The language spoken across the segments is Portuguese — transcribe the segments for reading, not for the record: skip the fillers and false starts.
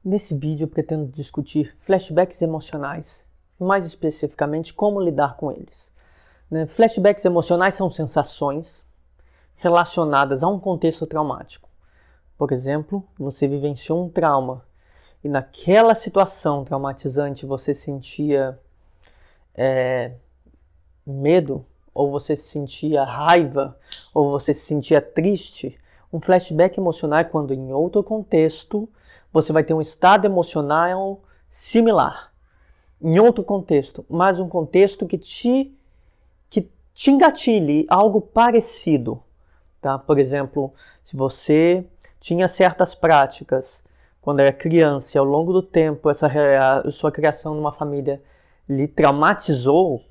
Nesse vídeo eu pretendo discutir flashbacks emocionais, e mais especificamente como lidar com eles. Flashbacks emocionais são sensações relacionadas a um contexto traumático. Por exemplo, você vivenciou um trauma e naquela situação traumatizante você sentia medo, ou você sentia raiva, ou você se sentia triste. Um flashback emocional é quando em outro contexto você vai ter um estado emocional similar. Em outro contexto, mas um contexto que te engatilhe algo parecido. Tá? Por exemplo, se você tinha certas práticas quando era criança e ao longo do tempo a sua criação numa família lhe traumatizou,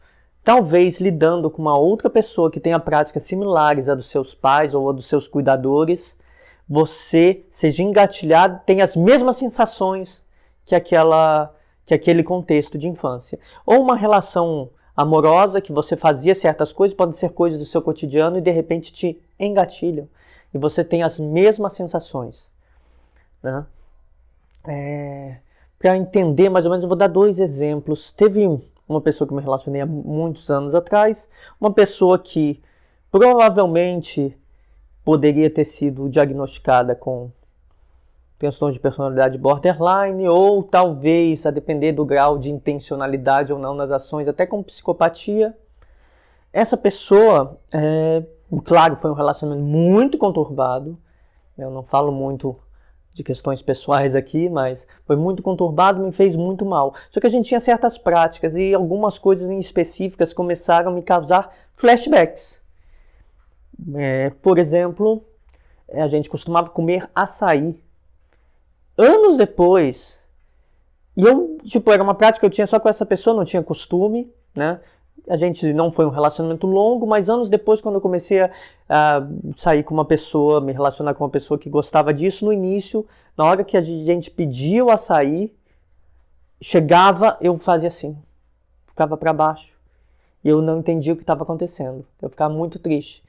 talvez lidando com uma outra pessoa que tenha práticas similares à dos seus pais ou a dos seus cuidadores, você seja engatilhado, tenha as mesmas sensações que aquele contexto de infância. Ou uma relação amorosa que você fazia certas coisas, podem ser coisas do seu cotidiano e de repente te engatilham e você tem as mesmas sensações. Né? Para entender mais ou menos, eu vou dar 2 exemplos. Teve uma pessoa que eu me relacionei há muitos anos atrás, uma pessoa que provavelmente poderia ter sido diagnosticada com transtorno de personalidade borderline, ou talvez, a depender do grau de intencionalidade ou não nas ações, até com psicopatia. Essa pessoa, claro, foi um relacionamento muito conturbado. Eu não falo muito de questões pessoais aqui, mas foi muito conturbado, me fez muito mal. Só que a gente tinha certas práticas e algumas coisas em específicas começaram a me causar flashbacks. Por exemplo, a gente costumava comer açaí. Anos depois, e era uma prática que eu tinha só com essa pessoa, não tinha costume, né? A gente não foi um relacionamento longo, mas anos depois, quando eu comecei a sair com uma pessoa, me relacionar com uma pessoa que gostava disso, no início, na hora que a gente pedia o açaí, chegava, eu fazia assim, ficava para baixo. E eu não entendia o que estava acontecendo. Eu ficava muito triste.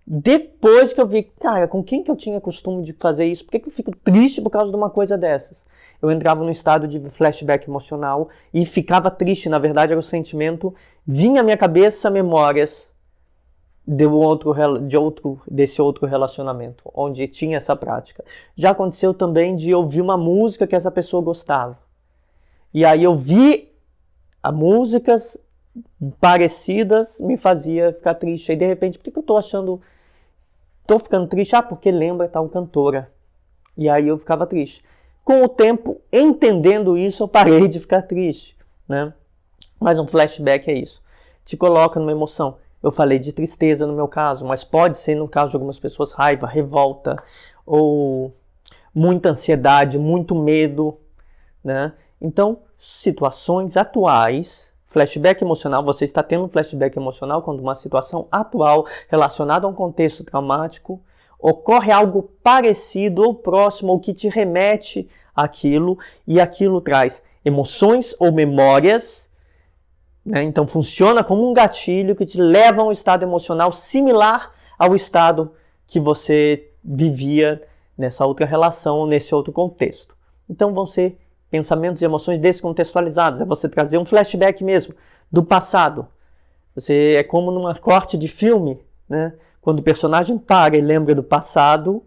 Depois que eu vi, cara, com quem que eu tinha costume de fazer isso? Por que eu fico triste por causa de uma coisa dessas? Eu entrava num estado de flashback emocional e ficava triste. Na verdade, era o sentimento. Vinha à minha cabeça memórias desse outro relacionamento, onde tinha essa prática. Já aconteceu também de ouvir uma música que essa pessoa gostava. E aí eu vi músicas parecidas, me fazia ficar triste. Aí de repente, por que eu tô ficando triste? Porque lembra tal cantora. E aí eu ficava triste. Com o tempo, entendendo isso, eu parei de ficar triste, né? Mas um flashback é isso. Te coloca numa emoção. Eu falei de tristeza no meu caso, mas pode ser no caso de algumas pessoas raiva, revolta, ou muita ansiedade, muito medo, né? Então, situações atuais, flashback emocional, você está tendo um flashback emocional quando uma situação atual relacionada a um contexto traumático ocorre algo parecido ou próximo ou que te remete àquilo e aquilo traz emoções ou memórias, né? Então funciona como um gatilho que te leva a um estado emocional similar ao estado que você vivia nessa outra relação ou nesse outro contexto. Então vão ser pensamentos e emoções descontextualizados, é você trazer um flashback mesmo do passado. É como numa corte de filme, né? Quando o personagem para e lembra do passado,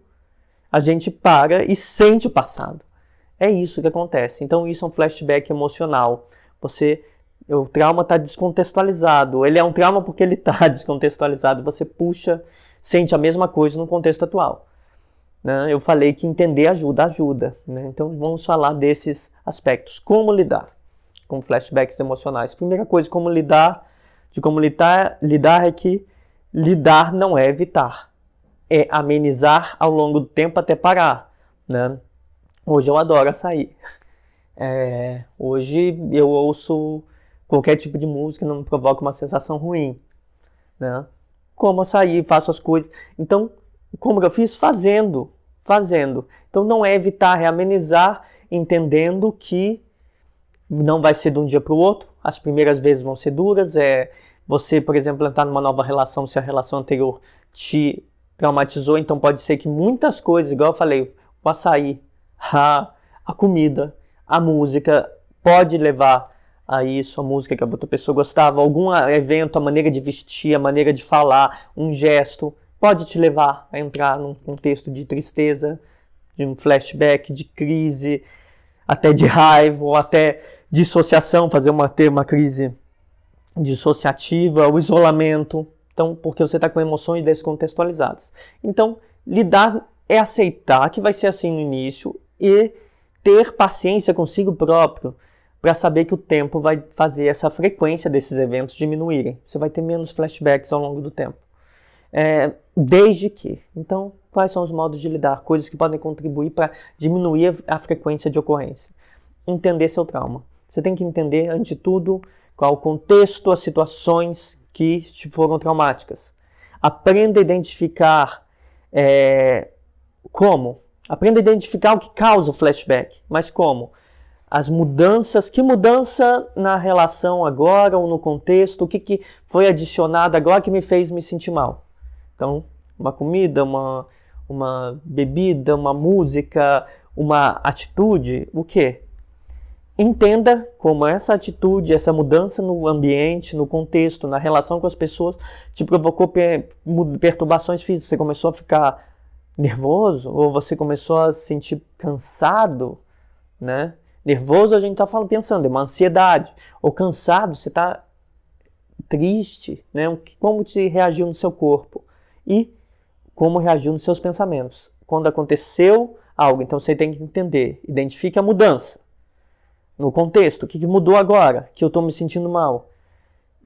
a gente para e sente o passado. É isso que acontece. Então isso é um flashback emocional. O trauma está descontextualizado. Ele é um trauma porque ele está descontextualizado. Você puxa, sente a mesma coisa no contexto atual. Né? Eu falei que entender ajuda. Né? Então vamos falar desses aspectos. Como lidar com flashbacks emocionais? Primeira coisa, como lidar é que lidar não é evitar. É amenizar ao longo do tempo até parar. Né? Hoje eu adoro açaí. Hoje eu ouço qualquer tipo de música que não me provoca uma sensação ruim. Né? Como açaí, faço as coisas. Então, como eu fiz? Fazendo. Então não é evitar, é amenizar, entendendo que não vai ser de um dia para o outro. As primeiras vezes vão ser duras. Você, por exemplo, entrar numa nova relação, se a relação anterior te traumatizou, então pode ser que muitas coisas, igual eu falei, o açaí, a comida, A música pode levar a isso, a música que a outra pessoa gostava, algum evento, a maneira de vestir, a maneira de falar, um gesto, pode te levar a entrar num contexto de tristeza, de um flashback, de crise, até de raiva, ou até dissociação, ter uma crise dissociativa, o isolamento. Então, porque você está com emoções descontextualizadas. Então, lidar é aceitar que vai ser assim no início e ter paciência consigo próprio para saber que o tempo vai fazer essa frequência desses eventos diminuírem. Você vai ter menos flashbacks ao longo do tempo. Desde que. Então, quais são os modos de lidar? Coisas que podem contribuir para diminuir a frequência de ocorrência. Entender seu trauma. Você tem que entender, antes de tudo, qual o contexto, as situações que te foram traumáticas. Aprenda a identificar como. Aprenda a identificar o que causa o flashback. Mas como? As mudanças, que mudança na relação agora ou no contexto, o que foi adicionado agora que me fez me sentir mal. Então, uma comida, uma bebida, uma música, uma atitude, o quê? Entenda como essa atitude, essa mudança no ambiente, no contexto, na relação com as pessoas, te provocou perturbações físicas. Você começou a ficar nervoso, ou você começou a se sentir cansado, né? Nervoso a gente está pensando, é uma ansiedade. Ou cansado, você está triste, né? Como te reagiu no seu corpo. E como reagiu nos seus pensamentos. Quando aconteceu algo, então você tem que entender. Identifique a mudança. No contexto, o que mudou agora? Que eu estou me sentindo mal.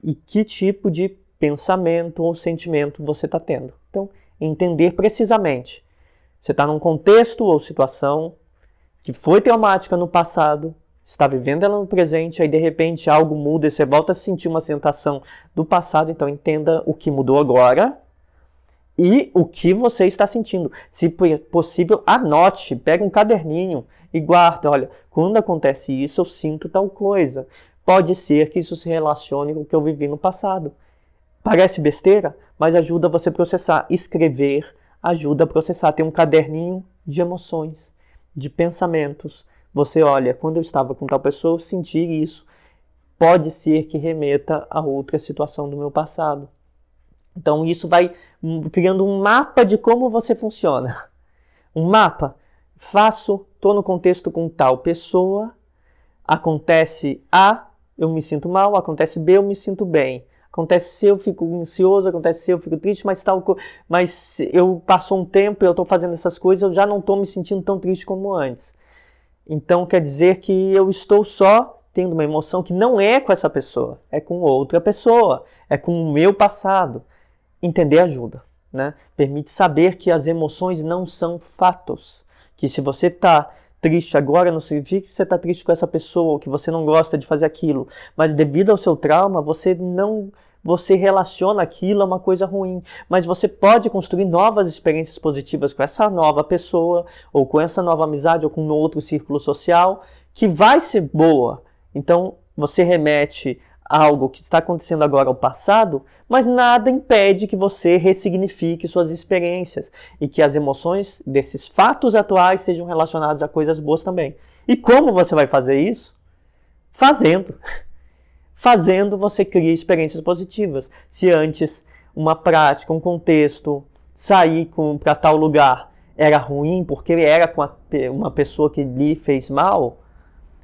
E que tipo de pensamento ou sentimento você está tendo. Então, entender precisamente. Você está num contexto ou situação que foi traumática no passado, está vivendo ela no presente, aí de repente algo muda e você volta a sentir uma sensação do passado, então entenda o que mudou agora e o que você está sentindo. Se possível, anote, pega um caderninho e guarda. Olha, quando acontece isso, eu sinto tal coisa. Pode ser que isso se relacione com o que eu vivi no passado. Parece besteira, mas ajuda você a processar. Escrever ajuda a processar. Tem um caderninho de emoções, de pensamentos. Você olha, quando eu estava com tal pessoa, eu senti isso. Pode ser que remeta a outra situação do meu passado. Então isso vai criando um mapa de como você funciona. Um mapa. Estou no contexto com tal pessoa, acontece A, eu me sinto mal, acontece B, eu me sinto bem. Acontece C, eu fico ansioso, acontece C, eu fico triste, mas eu passou um tempo e eu estou fazendo essas coisas, eu já não estou me sentindo tão triste como antes. Então quer dizer que eu estou só tendo uma emoção que não é com essa pessoa, é com outra pessoa, é com o meu passado. Entender ajuda, né? Permite saber que as emoções não são fatos. Que se você está triste agora, não significa que você está triste com essa pessoa, ou que você não gosta de fazer aquilo. Mas devido ao seu trauma, você relaciona aquilo a uma coisa ruim. Mas você pode construir novas experiências positivas com essa nova pessoa, ou com essa nova amizade, ou com um outro círculo social, que vai ser boa. Então, você remete algo que está acontecendo agora ao passado, mas nada impede que você ressignifique suas experiências e que as emoções desses fatos atuais sejam relacionados a coisas boas também. E como você vai fazer isso? Fazendo. Fazendo, você cria experiências positivas. Se antes uma prática, um contexto, sair para tal lugar era ruim porque era com uma pessoa que lhe fez mal,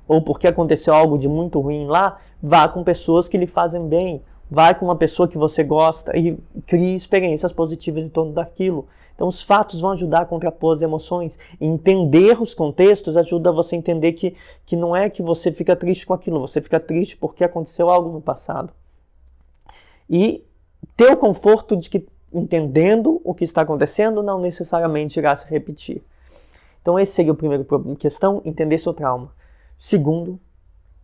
ou porque aconteceu algo de muito ruim lá, vá com pessoas que lhe fazem bem. Vai com uma pessoa que você gosta e crie experiências positivas em torno daquilo. Então os fatos vão ajudar a contrapor as emoções. Entender os contextos ajuda você a entender que não é que você fica triste com aquilo, você fica triste porque aconteceu algo no passado. E ter o conforto de que entendendo o que está acontecendo não necessariamente irá se repetir. Então esse seria o primeiro questão, entender seu trauma. Segundo,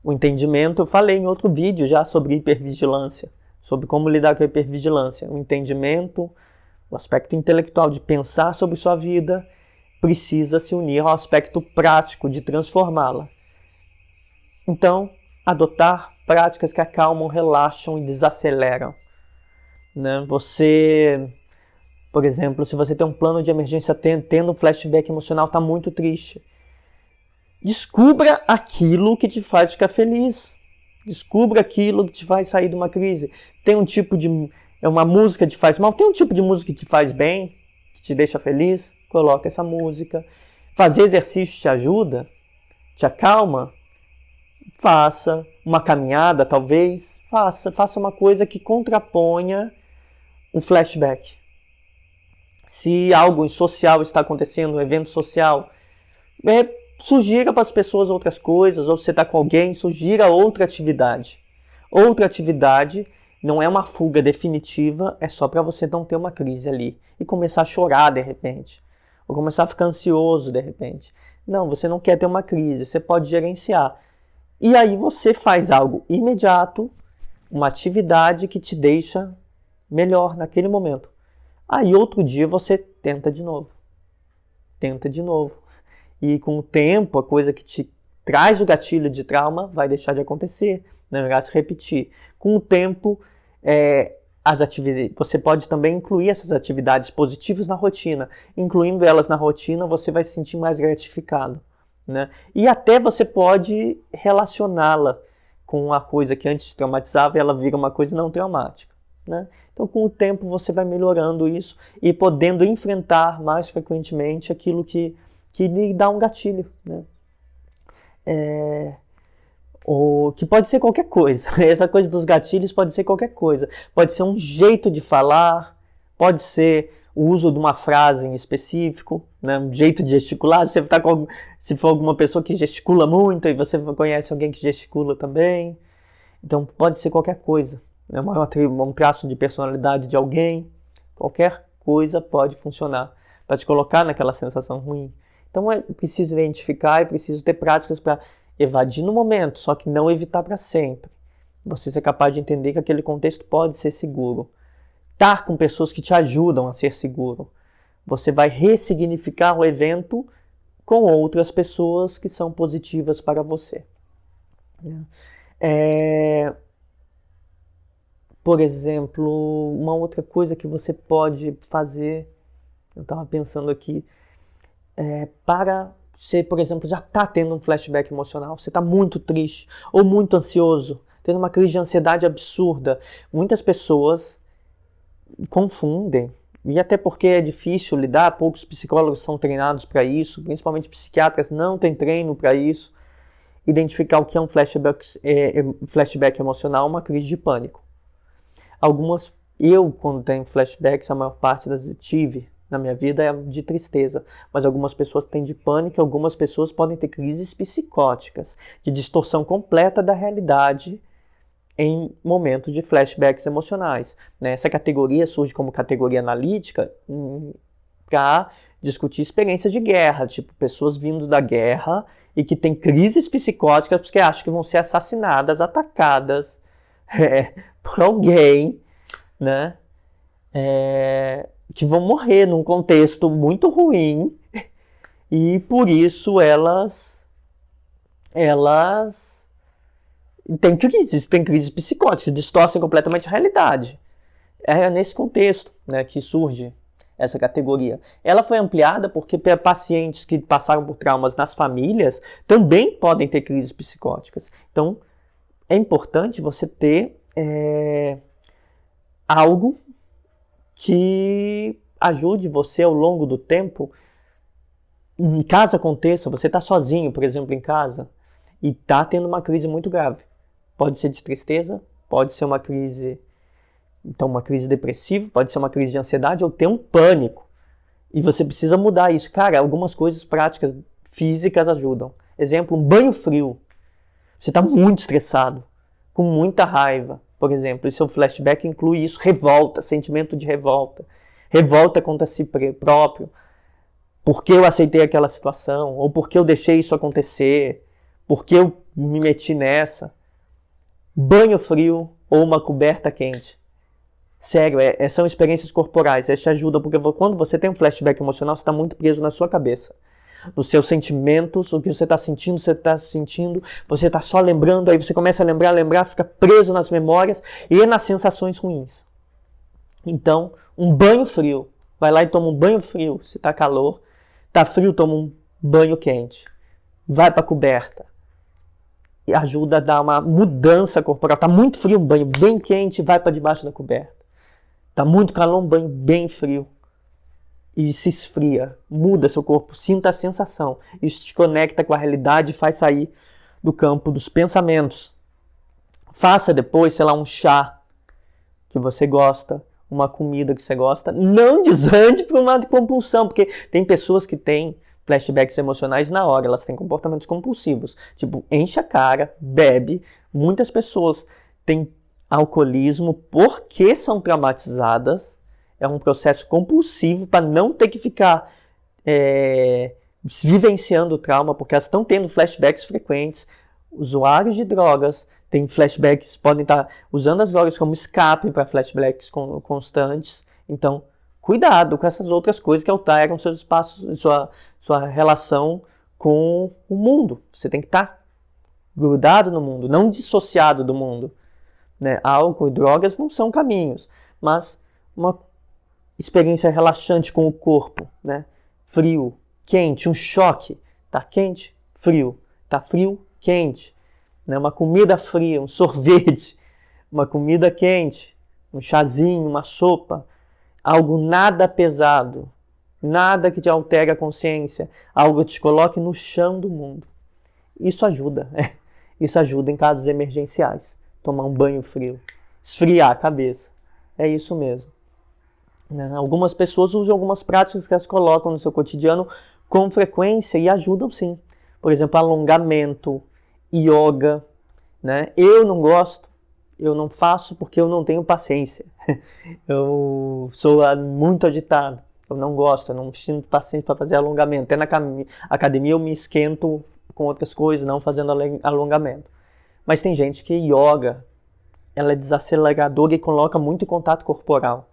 o entendimento. Eu falei em outro vídeo já sobre hipervigilância, sobre como lidar com a hipervigilância. O entendimento, o aspecto intelectual de pensar sobre sua vida, precisa se unir ao aspecto prático de transformá-la. Então, adotar práticas que acalmam, relaxam e desaceleram. Né? Você, por exemplo, se você tem um plano de emergência tendo um flashback emocional, está muito triste. Descubra aquilo que te faz ficar feliz. Descubra aquilo que te faz sair de uma crise. Tem um tipo de... uma música que te faz mal. Tem um tipo de música que te faz bem, que te deixa feliz. Coloca essa música. Fazer exercício te ajuda? Te acalma? Faça. Uma caminhada, talvez. Faça uma coisa que contraponha o flashback. Se algo social está acontecendo, um evento social, sugira para as pessoas outras coisas, ou se você está com alguém, sugira outra atividade. Outra atividade não é uma fuga definitiva, é só para você não ter uma crise ali e começar a chorar de repente, ou começar a ficar ansioso de repente. Não, você não quer ter uma crise, você pode gerenciar. E aí você faz algo imediato, uma atividade que te deixa melhor naquele momento. Aí outro dia você tenta de novo. Tenta de novo. E com o tempo, a coisa que te traz o gatilho de trauma vai deixar de acontecer, não vai se repetir. Com o tempo, você pode também incluir essas atividades positivas na rotina. Incluindo elas na rotina, você vai se sentir mais gratificado, né? E até você pode relacioná-la com uma coisa que antes te traumatizava e ela vira uma coisa não traumática, né? Então, com o tempo, você vai melhorando isso e podendo enfrentar mais frequentemente aquilo que lhe dá um gatilho, né? Que pode ser qualquer coisa. Essa coisa dos gatilhos pode ser qualquer coisa. Pode ser um jeito de falar, pode ser o uso de uma frase em específico, né? Um jeito de gesticular. Se for alguma pessoa que gesticula muito e você conhece alguém que gesticula também. Então, pode ser qualquer coisa. É um traço de personalidade de alguém. Qualquer coisa pode funcionar para te colocar naquela sensação ruim. Então é preciso identificar e preciso ter práticas para evadir no momento, só que não evitar para sempre. Você ser capaz de entender que aquele contexto pode ser seguro. Estar com pessoas que te ajudam a ser seguro. Você vai ressignificar o evento com outras pessoas que são positivas para você. Por exemplo, uma outra coisa que você pode fazer, eu estava pensando aqui, para você, por exemplo, já está tendo um flashback emocional, você está muito triste ou muito ansioso, tendo uma crise de ansiedade absurda. Muitas pessoas confundem, e até porque é difícil lidar, poucos psicólogos são treinados para isso, principalmente psiquiatras não têm treino para isso, identificar o que é um flashback emocional, uma crise de pânico. Eu, quando tenho flashbacks, a maior parte das que tive na minha vida é de tristeza, mas algumas pessoas têm de pânico, algumas pessoas podem ter crises psicóticas, de distorção completa da realidade em momentos de flashbacks emocionais, né? Essa categoria surge como categoria analítica para discutir experiências de guerra, tipo pessoas vindo da guerra e que têm crises psicóticas porque acham que vão ser assassinadas, atacadas por alguém, né? Que vão morrer num contexto muito ruim e por isso elas têm crises psicóticas, distorcem completamente a realidade. É nesse contexto, né, que surge essa categoria. Ela foi ampliada porque pacientes que passaram por traumas nas famílias também podem ter crises psicóticas. Então, é importante você ter algo que ajude você ao longo do tempo. Caso aconteça, você está sozinho, por exemplo, em casa, e está tendo uma crise muito grave. Pode ser de tristeza, pode ser uma crise depressiva, pode ser uma crise de ansiedade ou ter um pânico. E você precisa mudar isso. Cara, algumas coisas práticas físicas ajudam. Exemplo, um banho frio. Você está muito estressado, com muita raiva, por exemplo, e seu flashback inclui isso, revolta, sentimento de revolta. Revolta contra si próprio. Por que eu aceitei aquela situação? Ou por que eu deixei isso acontecer? Por que eu me meti nessa? Banho frio ou uma coberta quente. Sério, são experiências corporais. Isso te ajuda, porque quando você tem um flashback emocional, você está muito preso na sua cabeça. Nos seus sentimentos, o que você está sentindo, você está só lembrando, aí você começa a lembrar, fica preso nas memórias e nas sensações ruins. Então, um banho frio. Vai lá e toma um banho frio, se está calor. Está frio, toma um banho quente. vai para a coberta. E ajuda a dar uma mudança corporal. Tá muito frio, um banho bem quente, vai para debaixo da coberta. Tá muito calor, um banho bem frio. E se esfria, muda seu corpo, sinta a sensação. Isso te conecta com a realidade e faz sair do campo dos pensamentos. Faça depois, sei lá, um chá que você gosta, uma comida que você gosta. Não desande para uma compulsão, porque tem pessoas que têm flashbacks emocionais na hora, elas têm comportamentos compulsivos. Tipo, enche a cara, bebe. Muitas pessoas têm alcoolismo porque são traumatizadas. É um processo compulsivo para não ter que ficar vivenciando o trauma, porque elas estão tendo flashbacks frequentes. Usuários de drogas têm flashbacks, podem estar usando as drogas como escape para flashbacks constantes. Então, cuidado com essas outras coisas que alteram seus espaços, sua relação com o mundo. Você tem que estar grudado no mundo, não dissociado do mundo. Né? Álcool e drogas não são caminhos, mas uma experiência relaxante com o corpo, né? Frio, quente, um choque. Tá quente, frio. Tá frio, quente. Né? Uma comida fria, um sorvete. Uma comida quente, um chazinho, uma sopa. Algo nada pesado. Nada que te altere a consciência. Algo que te coloque no chão do mundo. Isso ajuda. Isso ajuda em casos emergenciais. Tomar um banho frio. Esfriar a cabeça. É isso mesmo. Algumas pessoas usam algumas práticas que elas colocam no seu cotidiano com frequência e ajudam sim. Por exemplo, alongamento, yoga. Né? Eu não gosto, eu não faço porque eu não tenho paciência. Eu sou muito agitado, eu não gosto, eu não sinto paciência para fazer alongamento. Até na academia eu me esquento com outras coisas, não fazendo alongamento. Mas tem gente que yoga, ela é desaceleradora e coloca muito contato corporal.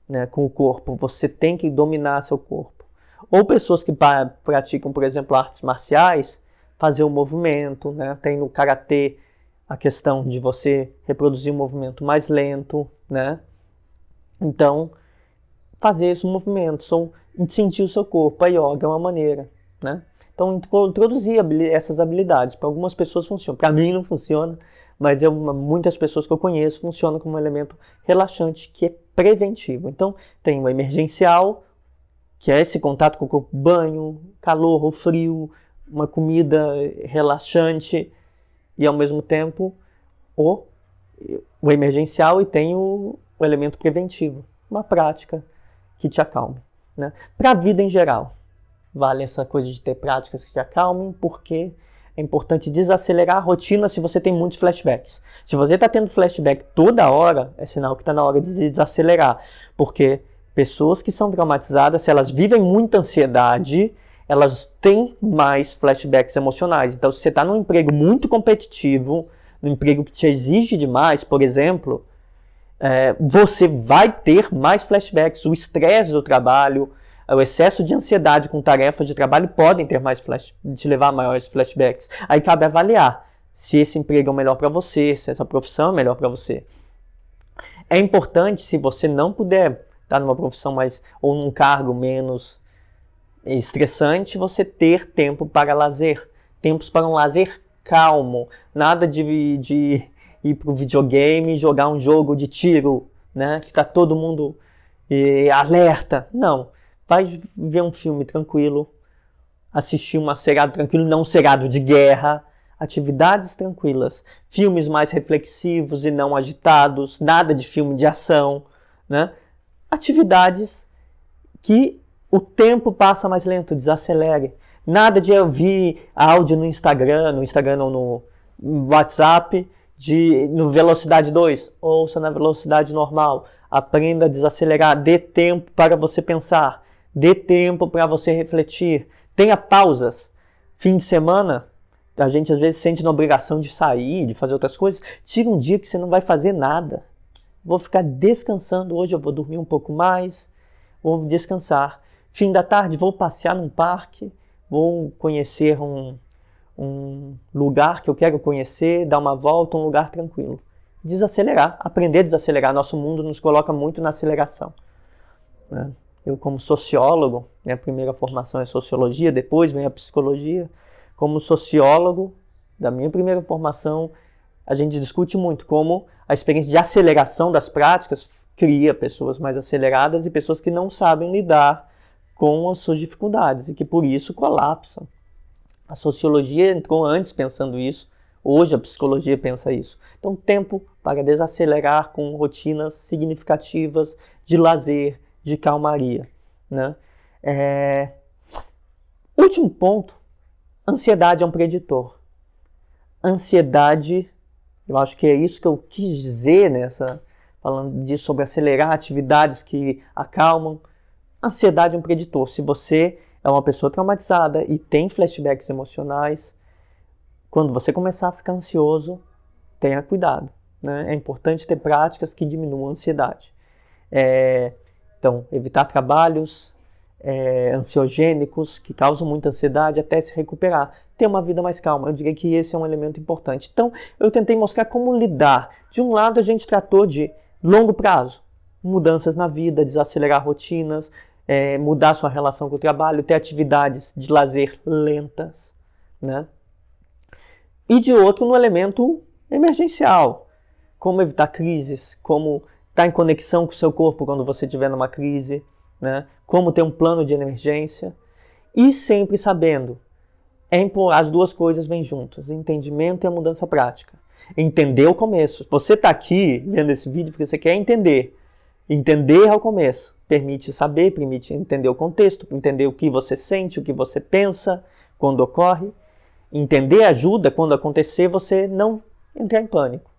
Né, com o corpo, você tem que dominar seu corpo. Ou pessoas que praticam, por exemplo, artes marciais, fazer o movimento, né? Tem no karatê a questão de você reproduzir um movimento mais lento, né? Então, fazer esses movimentos, ou sentir o seu corpo, a yoga é uma maneira, né? Então, introduzir essas habilidades. Para algumas pessoas funciona, para mim não funciona, mas muitas pessoas que eu conheço funcionam como um elemento relaxante que é preventivo. Então, tem o emergencial, que é esse contato com o corpo, banho, calor ou frio, uma comida relaxante, e ao mesmo tempo o emergencial, e tem o elemento preventivo, uma prática que te acalme. Né? Para a vida em geral, vale essa coisa de ter práticas que te acalmem, porque é importante desacelerar a rotina se você tem muitos flashbacks. Se você está tendo flashback toda hora, é sinal que está na hora de desacelerar. Porque pessoas que são traumatizadas, se elas vivem muita ansiedade, elas têm mais flashbacks emocionais. Então, se você está num emprego muito competitivo, num emprego que te exige demais, por exemplo, você vai ter mais flashbacks. O estresse do trabalho, o excesso de ansiedade com tarefas de trabalho podem ter te levar a maiores flashbacks. Aí cabe avaliar se esse emprego é o melhor para você, se essa profissão é melhor para você. É importante, se você não puder estar numa profissão ou num cargo menos estressante, você ter tempo para lazer. Tempos para um lazer calmo. Nada de ir para o videogame e jogar um jogo de tiro, né? Que está todo mundo alerta. Não. Vai ver um filme tranquilo, assistir um seriado tranquilo, não um seriado de guerra, atividades tranquilas, filmes mais reflexivos e não agitados, nada de filme de ação, né? Atividades que o tempo passa mais lento, desacelere. Nada de ouvir áudio no Instagram ou no WhatsApp no velocidade 2, ouça na velocidade normal, aprenda a desacelerar, dê tempo para você pensar. Dê tempo para você refletir. Tenha pausas. Fim de semana, a gente às vezes sente na obrigação de sair, de fazer outras coisas. Tira um dia que você não vai fazer nada. Vou ficar descansando hoje, eu vou dormir um pouco mais, vou descansar. Fim da tarde, vou passear num parque, vou conhecer um lugar que eu quero conhecer, dar uma volta, um lugar tranquilo. Desacelerar, aprender a desacelerar. Nosso mundo nos coloca muito na aceleração. Né? Eu, como sociólogo, minha primeira formação é sociologia, depois vem a psicologia. Como sociólogo, da minha primeira formação, a gente discute muito como a experiência de aceleração das práticas cria pessoas mais aceleradas e pessoas que não sabem lidar com as suas dificuldades e que por isso colapsam. A sociologia entrou antes pensando isso, hoje a psicologia pensa isso. Então, tempo para desacelerar com rotinas significativas de lazer, de calmaria, né? Último ponto, ansiedade é um preditor. Ansiedade, eu acho que é isso que eu quis dizer falando disso, sobre acelerar atividades que acalmam. Ansiedade é um preditor. Se você é uma pessoa traumatizada e tem flashbacks emocionais, quando você começar a ficar ansioso, tenha cuidado, né? É importante ter práticas que diminuam a ansiedade. Então, evitar trabalhos ansiogênicos que causam muita ansiedade até se recuperar. Ter uma vida mais calma. Eu diria que esse é um elemento importante. Então, eu tentei mostrar como lidar. De um lado, a gente tratou de longo prazo, mudanças na vida, desacelerar rotinas, mudar sua relação com o trabalho, ter atividades de lazer lentas, né? E de outro, no elemento emergencial, como evitar crises, como estar em conexão com o seu corpo quando você estiver numa crise, né? Como ter um plano de emergência e sempre sabendo, as duas coisas vêm juntas, o entendimento e a mudança prática. Entender o começo. Você está aqui vendo esse vídeo porque você quer entender. Entender ao começo permite saber, permite entender o contexto, entender o que você sente, o que você pensa quando ocorre. Entender ajuda quando acontecer você não entrar em pânico.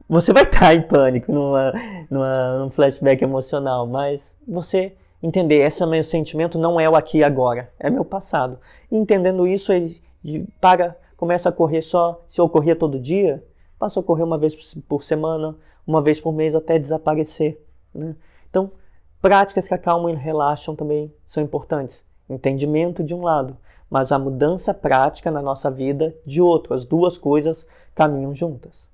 Você vai estar em pânico num flashback emocional, mas você entender, esse meu sentimento não é o aqui e agora, é meu passado. E entendendo isso, ele começa a correr só, se ocorria todo dia, passa a ocorrer uma vez por semana, uma vez por mês, até desaparecer, né? Então, práticas que acalmam e relaxam também são importantes. Entendimento de um lado, mas a mudança prática na nossa vida de outro. As duas coisas caminham juntas.